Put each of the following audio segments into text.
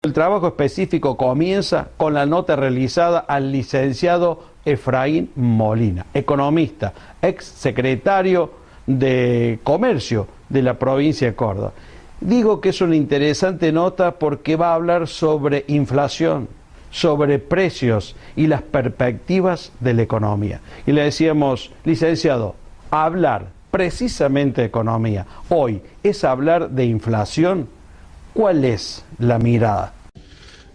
El trabajo específico comienza con la nota realizada al licenciado Efraín Molina, economista, ex secretario de Comercio de la provincia de Córdoba. Digo que es una interesante nota porque va a hablar sobre inflación, sobre precios y las perspectivas de la economía. Y le decíamos, licenciado, hablar precisamente de economía hoy es hablar de inflación. ¿Cuál es la mirada?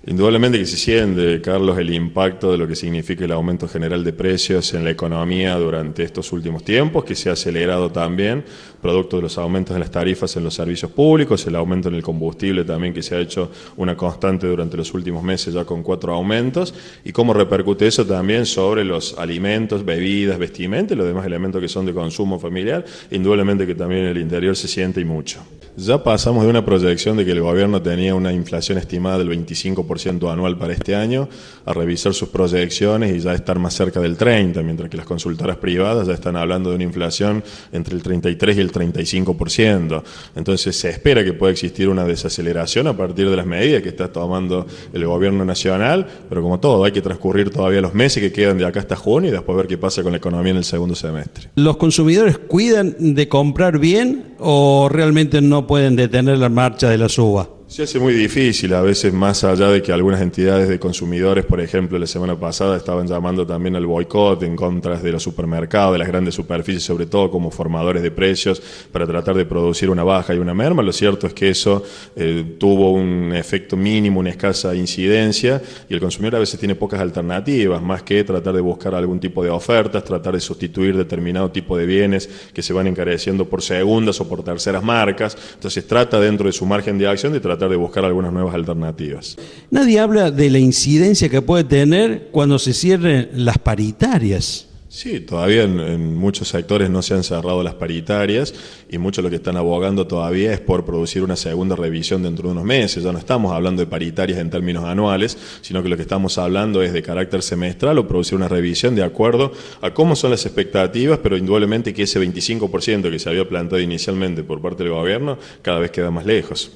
Indudablemente que se siente, Carlos, el impacto de lo que significa el aumento general de precios en la economía durante estos últimos tiempos, que se ha acelerado también, producto de los aumentos de las tarifas en los servicios públicos, el aumento en el combustible también que se ha hecho una constante durante los últimos meses ya con 4 aumentos, y cómo repercute eso también sobre los alimentos, bebidas, vestimenta y los demás elementos que son de consumo familiar, indudablemente que también en el interior se siente y mucho. Ya pasamos de una proyección de que el gobierno tenía una inflación estimada del 25% anual para este año, a revisar sus proyecciones y ya estar más cerca del 30%, mientras que las consultoras privadas ya están hablando de una inflación entre el 33% y el 35%. Entonces se espera que pueda existir una desaceleración a partir de las medidas que está tomando el gobierno nacional, pero como todo, hay que transcurrir todavía los meses que quedan de acá hasta junio y después ver qué pasa con la economía en el segundo semestre. ¿Los consumidores cuidan de comprar bien o realmente no pueden detener la marcha de la suba? Se hace muy difícil, a veces más allá de que algunas entidades de consumidores, por ejemplo, la semana pasada estaban llamando también al boicot en contra de los supermercados, de las grandes superficies, sobre todo como formadores de precios, para tratar de producir una baja y una merma. Lo cierto es que eso tuvo un efecto mínimo, una escasa incidencia, y el consumidor a veces tiene pocas alternativas, más que tratar de buscar algún tipo de ofertas, tratar de sustituir determinado tipo de bienes que se van encareciendo por segundas o por terceras marcas. Entonces trata dentro de su margen de acción de tratar de buscar algunas nuevas alternativas. Nadie habla de la incidencia que puede tener cuando se cierren las paritarias. Sí, todavía en muchos sectores no se han cerrado las paritarias y muchos lo que están abogando todavía es por producir una segunda revisión dentro de unos meses. Ya no estamos hablando de paritarias en términos anuales, sino que lo que estamos hablando es de carácter semestral o producir una revisión de acuerdo a cómo son las expectativas, pero indudablemente que ese 25% que se había planteado inicialmente por parte del gobierno cada vez queda más lejos.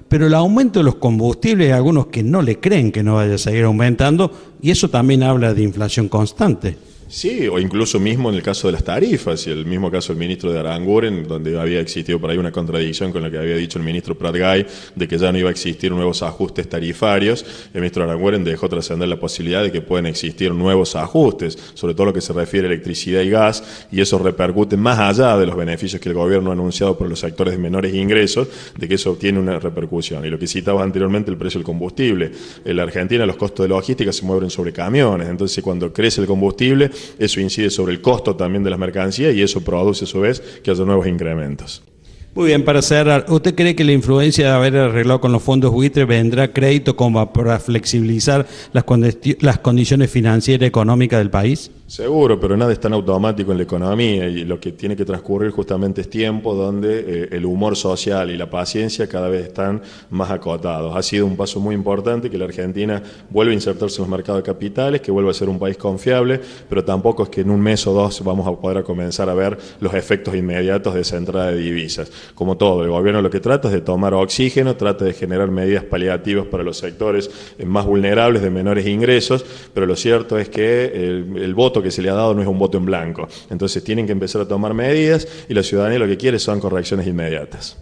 Pero el aumento de los combustibles, hay algunos que no le creen que no vaya a seguir aumentando, y eso también habla de inflación constante. Sí, o incluso mismo en el caso de las tarifas, y el mismo caso del ministro de Aranguren, donde había existido por ahí una contradicción con lo que había dicho el ministro Pratgay, de que ya no iba a existir nuevos ajustes tarifarios. El ministro Aranguren dejó trascender la posibilidad de que puedan existir nuevos ajustes, sobre todo lo que se refiere a electricidad y gas, y eso repercute más allá de los beneficios que el gobierno ha anunciado por los sectores de menores ingresos, de que eso tiene una repercusión. Y lo que citaba anteriormente, el precio del combustible. En la Argentina los costos de logística se mueven sobre camiones, entonces cuando crece el combustible, eso incide sobre el costo también de las mercancías y eso produce a su vez que haya nuevos incrementos. Muy bien, para cerrar, ¿usted cree que la influencia de haber arreglado con los fondos buitre vendrá crédito como para flexibilizar las condiciones financieras y económicas del país? Seguro, pero nada es tan automático en la economía y lo que tiene que transcurrir justamente es tiempo donde el humor social y la paciencia cada vez están más acotados. Ha sido un paso muy importante que la Argentina vuelva a insertarse en los mercados de capitales, que vuelva a ser un país confiable, pero tampoco es que en un mes o dos vamos a poder comenzar a ver los efectos inmediatos de esa entrada de divisas. Como todo, el gobierno lo que trata es de tomar oxígeno, trata de generar medidas paliativas para los sectores más vulnerables de menores ingresos, pero lo cierto es que el voto que se le ha dado no es un voto en blanco. Entonces tienen que empezar a tomar medidas y la ciudadanía lo que quiere son correcciones inmediatas.